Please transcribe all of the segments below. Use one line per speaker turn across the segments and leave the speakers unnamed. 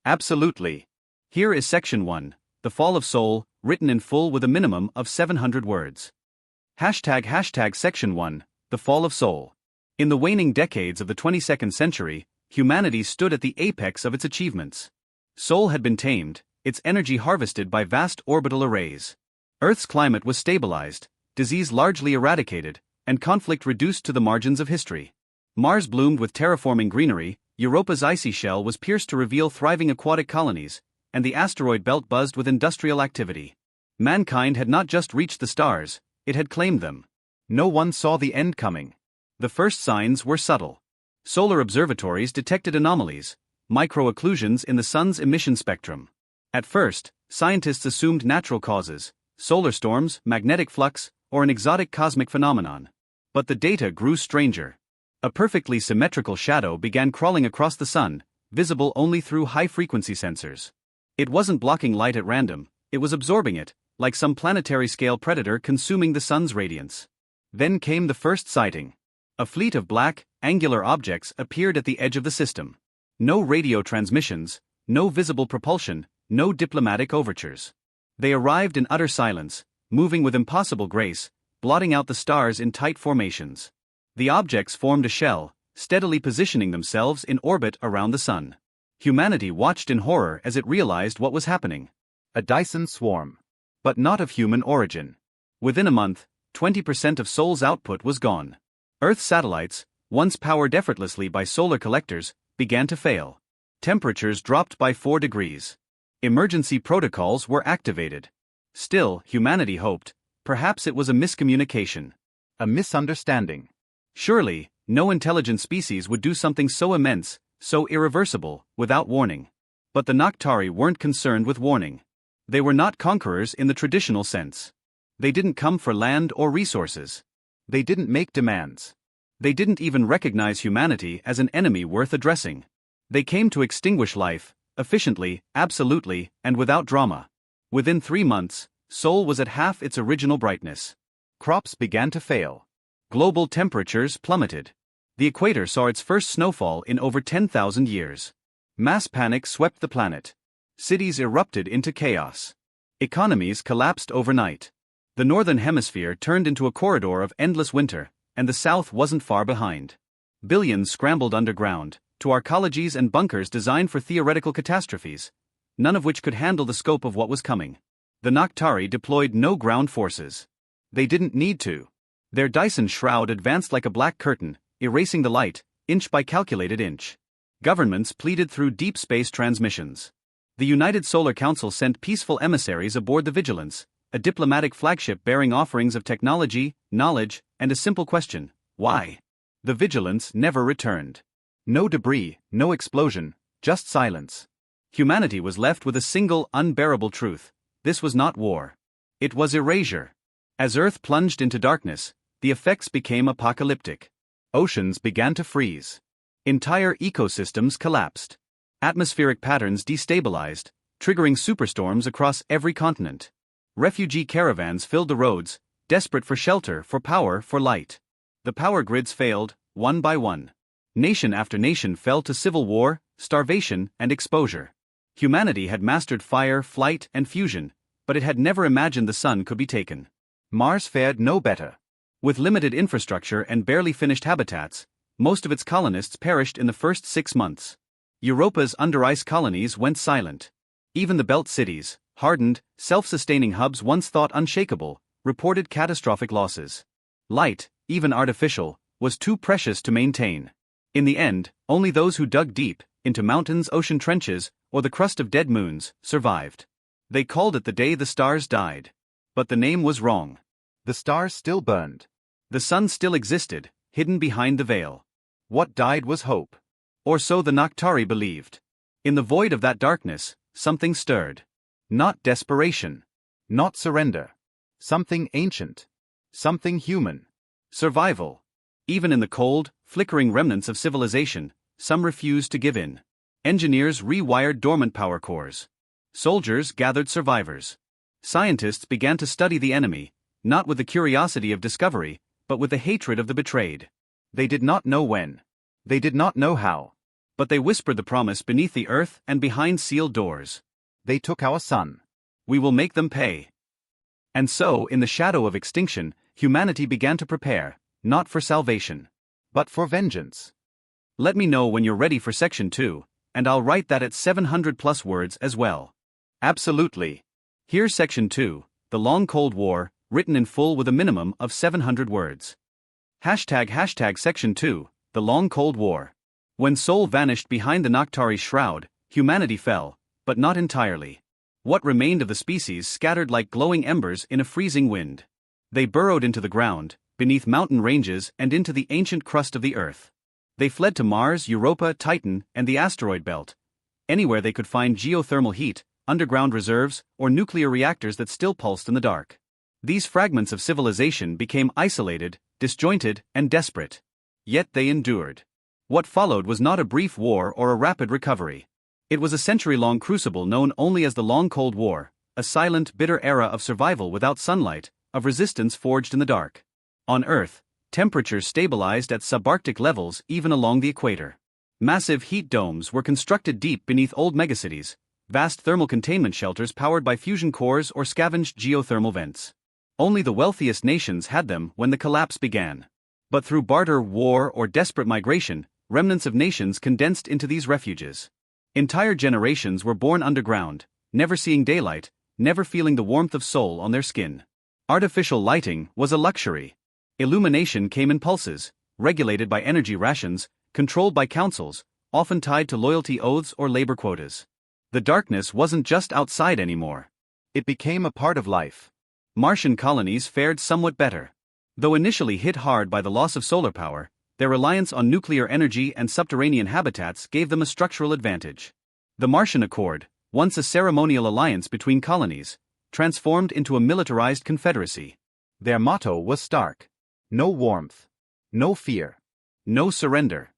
Absolutely. Here is Section 1, The Fall of Sol, written in full with a minimum of 700 words. Hashtag Section 1, The Fall of Sol. In the waning decades of the 22nd century, humanity stood at the apex of its achievements. Sol had been tamed, its energy harvested by vast orbital arrays. Earth's climate was stabilized, disease largely eradicated, and conflict reduced to the margins of history. Mars bloomed with terraforming greenery, Europa's icy shell was pierced to reveal thriving aquatic colonies, and the asteroid belt buzzed with industrial activity. Mankind had not just reached the stars, it had claimed them. No one saw the end coming. The first signs were subtle. Solar observatories detected anomalies, micro-occlusions in the sun's emission spectrum. At first, scientists assumed natural causes, solar storms, magnetic flux, or an exotic cosmic phenomenon. But the data grew stranger. A perfectly symmetrical shadow began crawling across the sun, visible only through high-frequency sensors. It wasn't blocking light at random, it was absorbing it, like some planetary-scale predator consuming the sun's radiance. Then came the first sighting. A fleet of black, angular objects appeared at the edge of the system. No radio transmissions, no visible propulsion, no diplomatic overtures. They arrived in utter silence, moving with impossible grace, blotting out the stars in tight formations. The objects formed a shell, steadily positioning themselves in orbit around the sun. Humanity watched in horror as it realized what was happening. A Dyson swarm. But not of human origin. Within a month, 20% of Sol's output was gone. Earth satellites, once powered effortlessly by solar collectors, began to fail. Temperatures dropped by 4 degrees. Emergency protocols were activated. Still, humanity hoped, perhaps it was a miscommunication. A misunderstanding. Surely, no intelligent species would do something so immense, so irreversible, without warning. But the Noctari weren't concerned with warning. They were not conquerors in the traditional sense. They didn't come for land or resources. They didn't make demands. They didn't even recognize humanity as an enemy worth addressing. They came to extinguish life, efficiently, absolutely, and without drama. Within 3 months, Sol was at half its original brightness. Crops began to fail. Global temperatures plummeted. The equator saw its first snowfall in over 10,000 years. Mass panic swept the planet. Cities erupted into chaos. Economies collapsed overnight. The northern hemisphere turned into a corridor of endless winter, and the south wasn't far behind. Billions scrambled underground, to arcologies and bunkers designed for theoretical catastrophes, none of which could handle the scope of what was coming. The Noctari deployed no ground forces. They didn't need to. Their Dyson shroud advanced like a black curtain, erasing the light, inch by calculated inch. Governments pleaded through deep space transmissions. The United Solar Council sent peaceful emissaries aboard the Vigilance, a diplomatic flagship bearing offerings of technology, knowledge, and a simple question: why? The Vigilance never returned. No debris, no explosion, just silence. Humanity was left with a single unbearable truth: this was not war. It was erasure. As Earth plunged into darkness, the effects became apocalyptic. Oceans began to freeze. Entire ecosystems collapsed. Atmospheric patterns destabilized, triggering superstorms across every continent. Refugee caravans filled the roads, desperate for shelter, for power, for light. The power grids failed, one by one. Nation after nation fell to civil war, starvation, and exposure. Humanity had mastered fire, flight, and fusion, but it had never imagined the sun could be taken. Mars fared no better. With limited infrastructure and barely finished habitats, most of its colonists perished in the first 6 months. Europa's under-ice colonies went silent. Even the belt cities, hardened, self-sustaining hubs once thought unshakable, reported catastrophic losses. Light, even artificial, was too precious to maintain. In the end, only those who dug deep, into mountains, ocean trenches, or the crust of dead moons, survived. They called it the day the stars died. But the name was wrong. The stars still burned. The sun still existed, hidden behind the veil. What died was hope. Or so the Noctari believed. In the void of that darkness, something stirred. Not desperation. Not surrender. Something ancient. Something human. Survival. Even in the cold, flickering remnants of civilization, some refused to give in. Engineers rewired dormant power cores. Soldiers gathered survivors. Scientists began to study the enemy, not with the curiosity of discovery, but with the hatred of the betrayed. They did not know when. They did not know how. But they whispered the promise beneath the earth and behind sealed doors.
They took our sun.
We will make them pay. And so, in the shadow of extinction, humanity began to prepare, not for salvation,
but for vengeance.
Let me know when you're ready for section 2, and I'll write that at 700 plus words as well.
Absolutely.
Here's section 2, The Long Cold War, written in full with a minimum of 700 words. Hashtag section 2, The Long Cold War. When Sol vanished behind the Noctari's shroud, humanity fell, but not entirely. What remained of the species scattered like glowing embers in a freezing wind. They burrowed into the ground, beneath mountain ranges and into the ancient crust of the earth. They fled to Mars, Europa, Titan, and the asteroid belt. Anywhere they could find geothermal heat, underground reserves, or nuclear reactors that still pulsed in the dark. These fragments of civilization became isolated, disjointed, and desperate. Yet they endured. What followed was not a brief war or a rapid recovery. It was a century-long crucible known only as the Long Cold War, a silent, bitter era of survival without sunlight, of resistance forged in the dark. On Earth, temperatures stabilized at subarctic levels even along the equator. Massive heat domes were constructed deep beneath old megacities, vast thermal containment shelters powered by fusion cores or scavenged geothermal vents. Only the wealthiest nations had them when the collapse began. But through barter, war, or desperate migration, remnants of nations condensed into these refuges. Entire generations were born underground, never seeing daylight, never feeling the warmth of Sol on their skin. Artificial lighting was a luxury. Illumination came in pulses, regulated by energy rations, controlled by councils, often tied to loyalty oaths or labor quotas. The darkness wasn't just outside anymore.
It became a part of life.
Martian colonies fared somewhat better. Though initially hit hard by the loss of solar power, their reliance on nuclear energy and subterranean habitats gave them a structural advantage. The Martian Accord, once a ceremonial alliance between colonies, transformed into a militarized confederacy.
Their motto was stark. No warmth. No fear.
No surrender.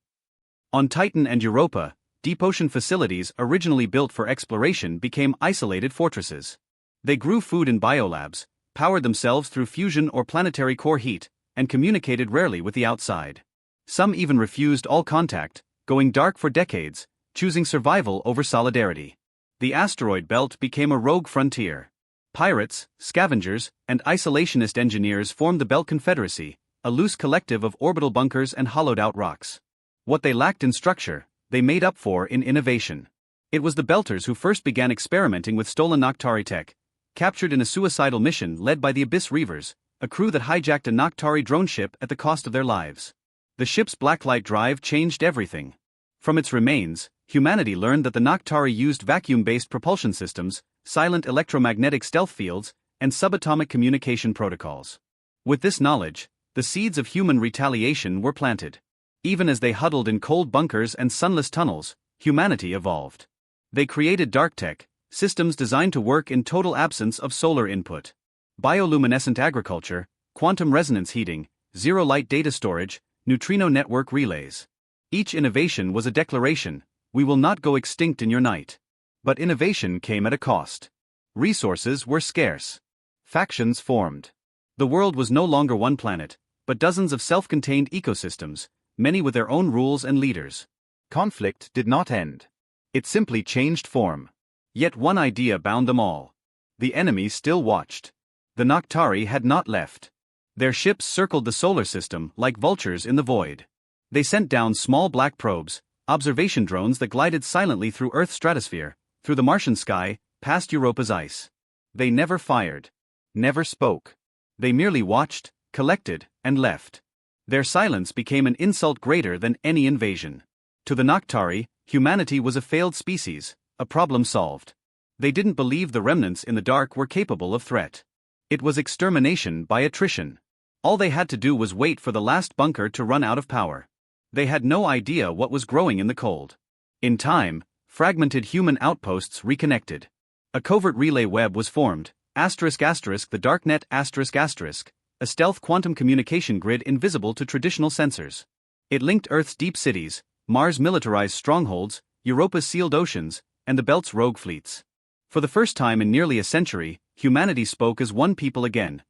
On Titan and Europa, deep ocean facilities originally built for exploration became isolated fortresses. They grew food in biolabs, powered themselves through fusion or planetary core heat, and communicated rarely with the outside. Some even refused all contact, going dark for decades, choosing survival over solidarity. The asteroid belt became a rogue frontier. Pirates, scavengers, and isolationist engineers formed the Belt Confederacy, a loose collective of orbital bunkers and hollowed-out rocks. What they lacked in structure, they made up for in innovation. It was the Belters who first began experimenting with stolen Noctari tech, captured in a suicidal mission led by the Abyss Reavers, a crew that hijacked a Noctari drone ship at the cost of their lives. The ship's blacklight drive changed everything. From its remains, humanity learned that the Noctari used vacuum-based propulsion systems, silent electromagnetic stealth fields, and subatomic communication protocols. With this knowledge, the seeds of human retaliation were planted. Even as they huddled in cold bunkers and sunless tunnels, humanity evolved. They created dark tech, systems designed to work in total absence of solar input. Bioluminescent agriculture, quantum resonance heating, zero-light data storage, neutrino network relays. Each innovation was a declaration: we will not go extinct in your night. But innovation came at a cost. Resources were scarce. Factions formed. The world was no longer one planet, but dozens of self-contained ecosystems, many with their own rules and leaders.
Conflict did not end. It simply changed form.
Yet one idea bound them all. The enemy still watched. The Noctari had not left. Their ships circled the solar system like vultures in the void. They sent down small black probes, observation drones that glided silently through Earth's stratosphere, through the Martian sky, past Europa's ice. They never fired. Never spoke. They merely watched, collected, and left. Their silence became an insult greater than any invasion. To the Noctari, humanity was a failed species, a problem solved. They didn't believe the remnants in the dark were capable of threat. It was extermination by attrition. All they had to do was wait for the last bunker to run out of power. They had no idea what was growing in the cold. In time, fragmented human outposts reconnected. A covert relay web was formed, ***, the darknet ***, a stealth quantum communication grid invisible to traditional sensors. It linked Earth's deep cities, Mars' militarized strongholds, Europa's sealed oceans, and the Belt's rogue fleets. For the first time in nearly a century, humanity spoke as one people again.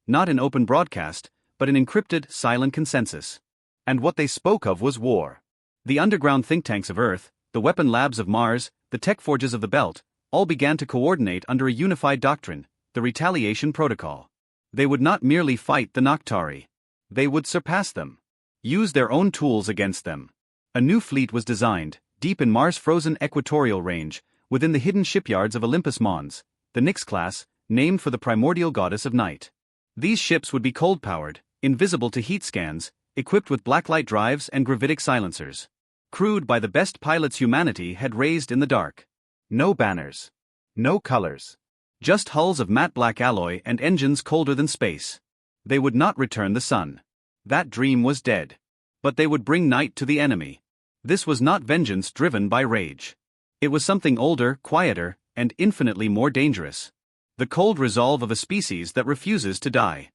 Not in open broadcast, but in encrypted, silent consensus. And what they spoke of was war. The underground think tanks of Earth, the weapon labs of Mars, the tech forges of the Belt, all began to coordinate under a unified doctrine, the Retaliation Protocol. They would not merely fight the Noctari. They would surpass them. Use their own tools against them. A new fleet was designed, deep in Mars' frozen equatorial range, within the hidden shipyards of Olympus Mons, the Nyx class, named for the primordial goddess of night. These ships would be cold-powered, invisible to heat scans, equipped with blacklight drives and gravitic silencers. Crewed by the best pilots humanity had raised in the dark.
No banners. No colors.
Just hulls of matte black alloy and engines colder than space. They would not return the sun. That dream was dead. But they would bring night to the enemy. This was not vengeance driven by rage. It was something older, quieter, and infinitely more dangerous. The cold resolve of a species that refuses to die.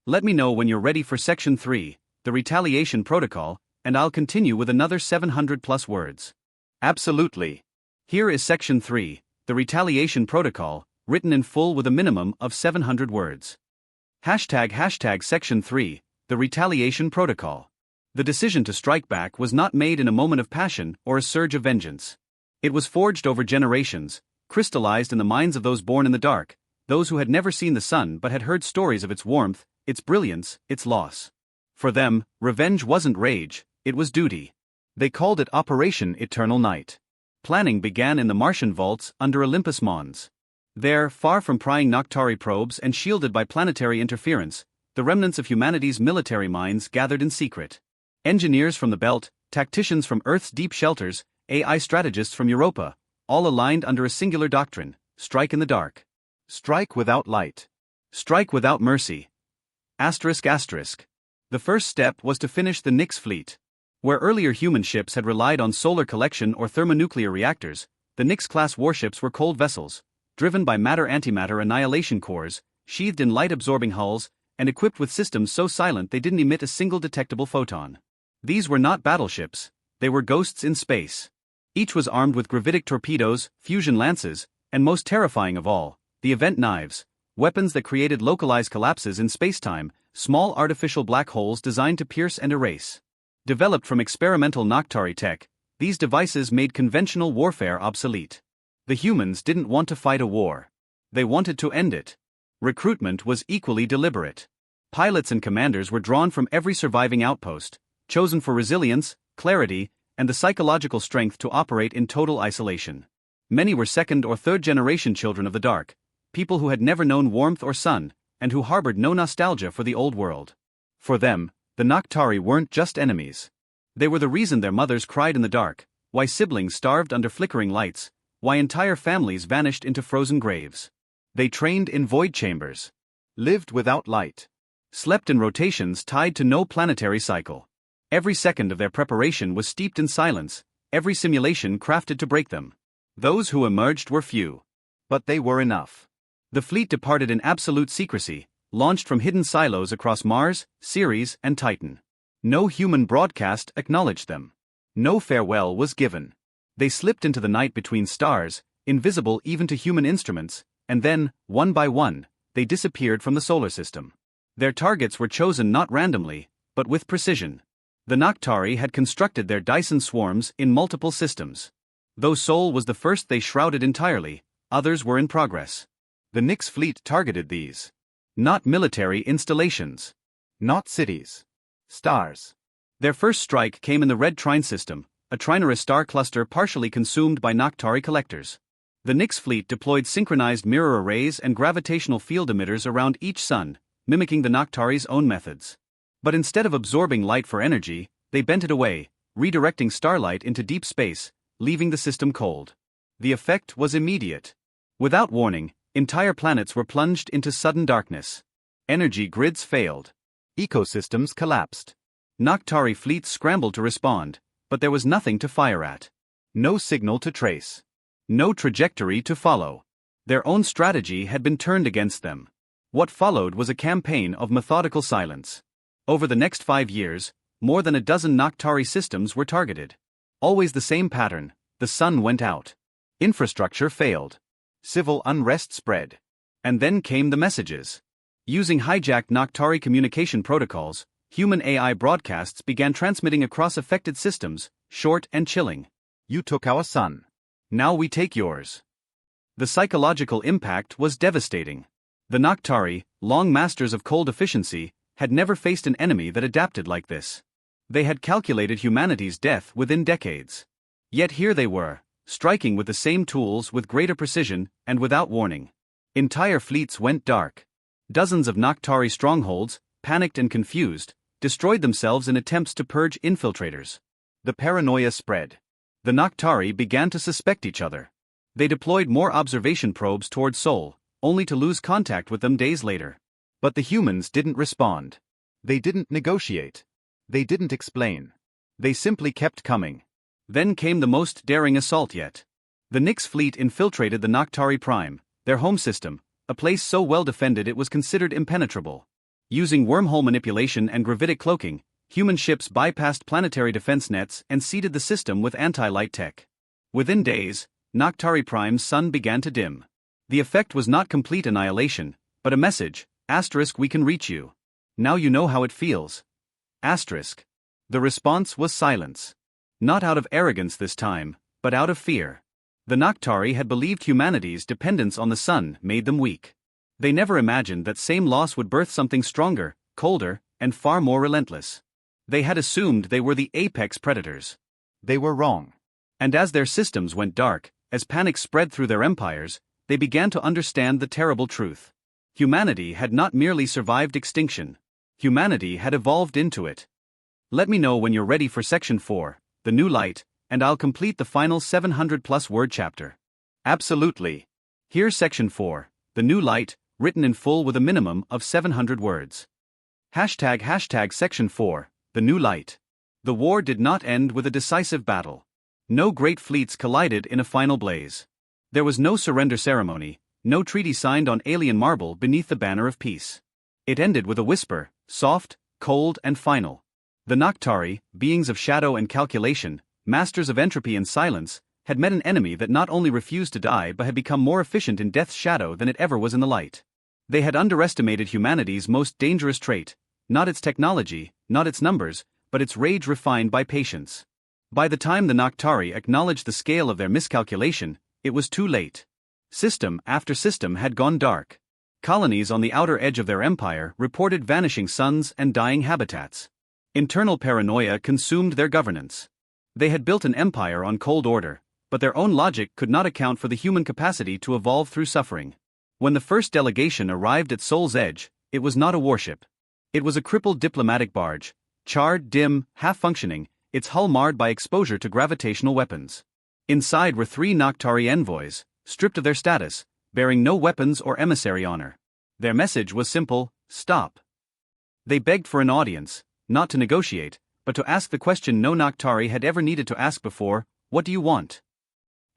Let me know when you're ready for Section 3, the Retaliation Protocol, and I'll continue with another 700+ words.
Absolutely.
Here is Section 3, the Retaliation Protocol, written in full with a minimum of 700 words. ## Section 3, the Retaliation Protocol. The decision to strike back was not made in a moment of passion or a surge of vengeance. It was forged over generations, crystallized in the minds of those born in the dark, those who had never seen the sun but had heard stories of its warmth, its brilliance, its loss. For them, revenge wasn't rage, it was duty. They called it Operation Eternal Night. Planning began in the Martian vaults under Olympus Mons. There, far from prying Noctari probes and shielded by planetary interference, the remnants of humanity's military minds gathered in secret. Engineers from the Belt, tacticians from Earth's deep shelters, AI strategists from Europa, all aligned under a singular doctrine: strike in the dark.
Strike without light.
Strike without mercy. ***. The first step was to finish the Nyx fleet. Where earlier human ships had relied on solar collection or thermonuclear reactors, the Nyx-class warships were cold vessels, driven by matter-antimatter annihilation cores, sheathed in light-absorbing hulls, and equipped with systems so silent they didn't emit a single detectable photon. These were not battleships, they were ghosts in space. Each was armed with gravitic torpedoes, fusion lances, and most terrifying of all, the event knives, weapons that created localized collapses in space-time, small artificial black holes designed to pierce and erase. Developed from experimental Noctari tech, these devices made conventional warfare obsolete. The humans didn't want to fight a war. They wanted to end it. Recruitment was equally deliberate. Pilots and commanders were drawn from every surviving outpost, chosen for resilience, clarity, and the psychological strength to operate in total isolation. Many were second or third generation children of the dark, people who had never known warmth or sun, and who harbored no nostalgia for the old world. For them, the Noctari weren't just enemies. They were the reason their mothers cried in the dark, why siblings starved under flickering lights, why entire families vanished into frozen graves. They trained in void chambers,
lived without light,
slept in rotations tied to no planetary cycle. Every second of their preparation was steeped in silence, every simulation crafted to break them. Those who emerged were few,
but they were enough.
The fleet departed in absolute secrecy, launched from hidden silos across Mars, Ceres, and Titan. No human broadcast acknowledged them. No farewell was given. They slipped into the night between stars, invisible even to human instruments, and then, one by one, they disappeared from the solar system. Their targets were chosen not randomly, but with precision. The Noctari had constructed their Dyson swarms in multiple systems. Though Sol was the first they shrouded entirely, others were in progress.
The Nyx fleet targeted these.
Not military installations.
Not cities. Stars.
Their first strike came in the Red Trine system, a trinorous star cluster partially consumed by Noctari collectors. The Nyx fleet deployed synchronized mirror arrays and gravitational field emitters around each sun, mimicking the Noctari's own methods. But instead of absorbing light for energy, they bent it away, redirecting starlight into deep space, leaving the system cold. The effect was immediate. Without warning, entire planets were plunged into sudden darkness. Energy grids failed.
Ecosystems collapsed.
Noctari fleets scrambled to respond, but there was nothing to fire at.
No signal to trace.
No trajectory to follow. Their own strategy had been turned against them. What followed was a campaign of methodical silence. Over the next 5 years, more than a dozen Noctari systems were targeted. Always the same pattern: the sun went out. Infrastructure failed.
Civil unrest spread.
And then came the messages. Using hijacked Noctari communication protocols, human AI broadcasts began transmitting across affected systems, short and chilling.
You took our sun.
Now we take yours. The psychological impact was devastating. The Noctari, long masters of cold efficiency, had never faced an enemy that adapted like this. They had calculated humanity's death within decades. Yet here they were, striking with the same tools with greater precision and without warning. Entire fleets went dark. Dozens of Noctari strongholds, panicked and confused, destroyed themselves in attempts to purge infiltrators. The paranoia spread. The Noctari began to suspect each other. They deployed more observation probes toward Sol, only to lose contact with them days later. But the humans didn't respond.
They didn't negotiate. They didn't explain. They simply kept coming.
Then came the most daring assault yet. The Nyx fleet infiltrated the Noctari Prime, their home system, a place so well defended it was considered impenetrable. Using wormhole manipulation and gravitic cloaking, human ships bypassed planetary defense nets and seeded the system with anti-light tech. Within days, Noctari Prime's sun began to dim. The effect was not complete annihilation, but a message, *, we can reach you. Now you know how it feels. *. The response was silence. Not out of arrogance this time, but out of fear. The Noctari had believed humanity's dependence on the sun made them weak. They never imagined that same loss would birth something stronger, colder, and far more relentless. They had assumed they were the apex predators.
They were wrong.
And as their systems went dark, as panic spread through their empires, they began to understand the terrible truth. Humanity had not merely survived extinction. Humanity had evolved into it. Let me know when you're ready for Section 4, The New Light, and I'll complete the final 700-plus word chapter.
Absolutely.
Here's Section 4, The New Light, written in full with a minimum of 700 words. ## Section 4, The New Light. The war did not end with a decisive battle. No great fleets collided in a final blaze. There was no surrender ceremony, no treaty signed on alien marble beneath the banner of peace. It ended with a whisper, soft, cold and final. The Noctari, beings of shadow and calculation, masters of entropy and silence, had met an enemy that not only refused to die but had become more efficient in death's shadow than it ever was in the light. They had underestimated humanity's most dangerous trait, not its technology, not its numbers, but its rage refined by patience. By the time the Noctari acknowledged the scale of their miscalculation, it was too late. System after system had gone dark. Colonies on the outer edge of their empire reported vanishing suns and dying habitats. Internal paranoia consumed their governance. They had built an empire on cold order, but their own logic could not account for the human capacity to evolve through suffering. When the first delegation arrived at Sol's edge, it was not a warship. It was a crippled diplomatic barge, charred, dim, half-functioning, its hull marred by exposure to gravitational weapons. Inside were 3 Noctari envoys, stripped of their status, bearing no weapons or emissary honor. Their message was simple: stop. They begged for an audience, not to negotiate, but to ask the question no Noctari had ever needed to ask before: what do you want?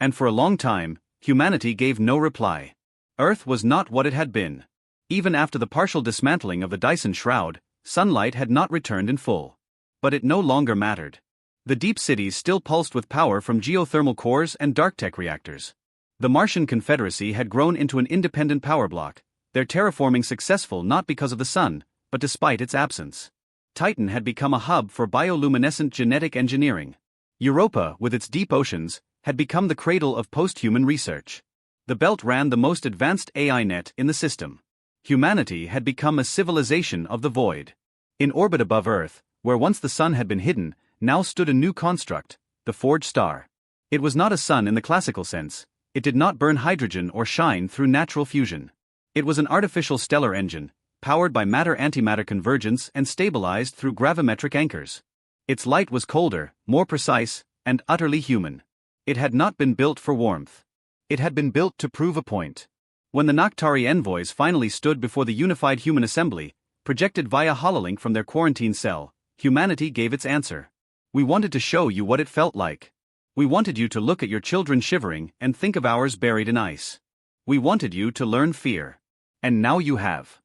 And for a long time, humanity gave no reply. Earth was not what it had been. Even after the partial dismantling of the Dyson Shroud, sunlight had not returned in full. But it no longer mattered. The deep cities still pulsed with power from geothermal cores and dark-tech reactors. The Martian Confederacy had grown into an independent power bloc, their terraforming successful not because of the sun, but despite its absence. Titan had become a hub for bioluminescent genetic engineering. Europa, with its deep oceans, had become the cradle of post-human research. The belt ran the most advanced AI net in the system. Humanity had become a civilization of the void. In orbit above Earth, where once the sun had been hidden, now stood a new construct, the Forge Star. It was not a sun in the classical sense. It did not burn hydrogen or shine through natural fusion. It was an artificial stellar engine, powered by matter-antimatter convergence and stabilized through gravimetric anchors. Its light was colder, more precise, and utterly human. It had not been built for warmth. It had been built to prove a point. When the Noctari envoys finally stood before the unified human assembly, projected via hololink from their quarantine cell, humanity gave its answer. We wanted to show you what it felt like. We wanted you to look at your children shivering and think of ours buried in ice. We wanted you to learn fear. And now you have.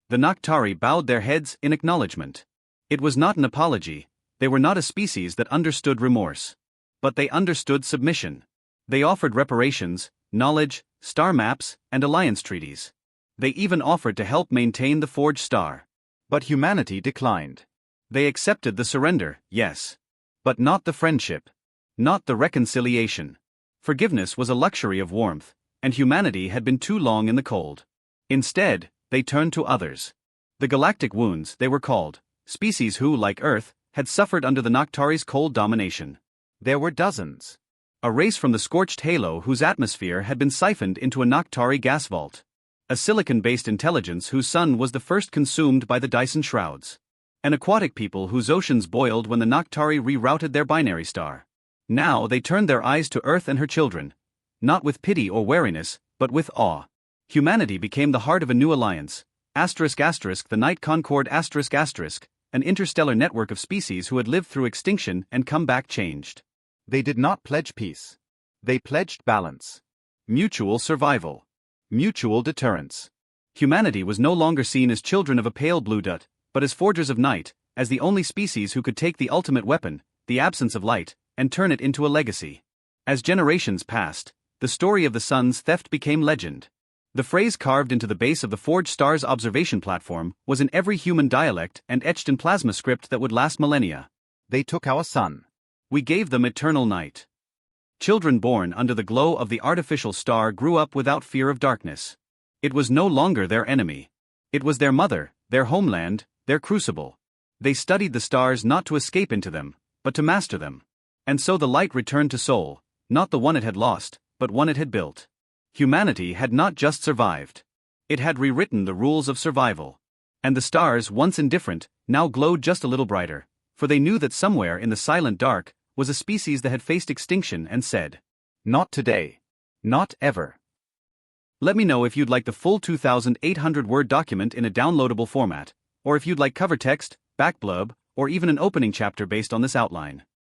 The Noctari bowed their heads in acknowledgement. It was not an apology. They were not a species that understood remorse. But they understood submission. They offered reparations, knowledge, star maps, and alliance treaties. They even offered to help maintain the Forge Star.
But humanity declined.
They accepted the surrender, yes. But not the friendship. Not the reconciliation. Forgiveness was a luxury of warmth, and humanity had been too long in the cold. Instead, they turned to others. The galactic wounds, they were called, species who, like Earth, had suffered under the Noctari's cold domination.
There were dozens.
A race from the scorched halo whose atmosphere had been siphoned into a Noctari gas vault. A silicon-based intelligence whose sun was the first consumed by the Dyson shrouds. An aquatic people whose oceans boiled when the Noctari rerouted their binary star. Now they turned their eyes to Earth and her children. Not with pity or wariness, but with awe. Humanity became the heart of a new alliance. *** the Night Concord ***, an interstellar network of species who had lived through extinction and come back changed.
They did not pledge peace. They pledged balance.
Mutual survival. Mutual deterrence. Humanity was no longer seen as children of a pale blue dot, but as forgers of night, as the only species who could take the ultimate weapon, the absence of light, and turn it into a legacy. As generations passed, the story of the sun's theft became legend. The phrase carved into the base of the Forged Stars observation platform was in every human dialect and etched in plasma script that would last millennia.
They took our sun.
We gave them eternal night. Children born under the glow of the artificial star grew up without fear of darkness. It was no longer their enemy. It was their mother, their homeland, their crucible. They studied the stars not to escape into them, but to master them. And so the light returned to Sol, not the one it had lost, but one it had built. Humanity had not just survived. It had rewritten the rules of survival. And the stars, once indifferent, now glowed just a little brighter, for they knew that somewhere in the silent dark was a species that had faced extinction and said, "Not today. Not ever." Let me know if you'd like the full 2,800-word document in a downloadable format, or if you'd like cover text, backblurb, or even an opening chapter based on this outline.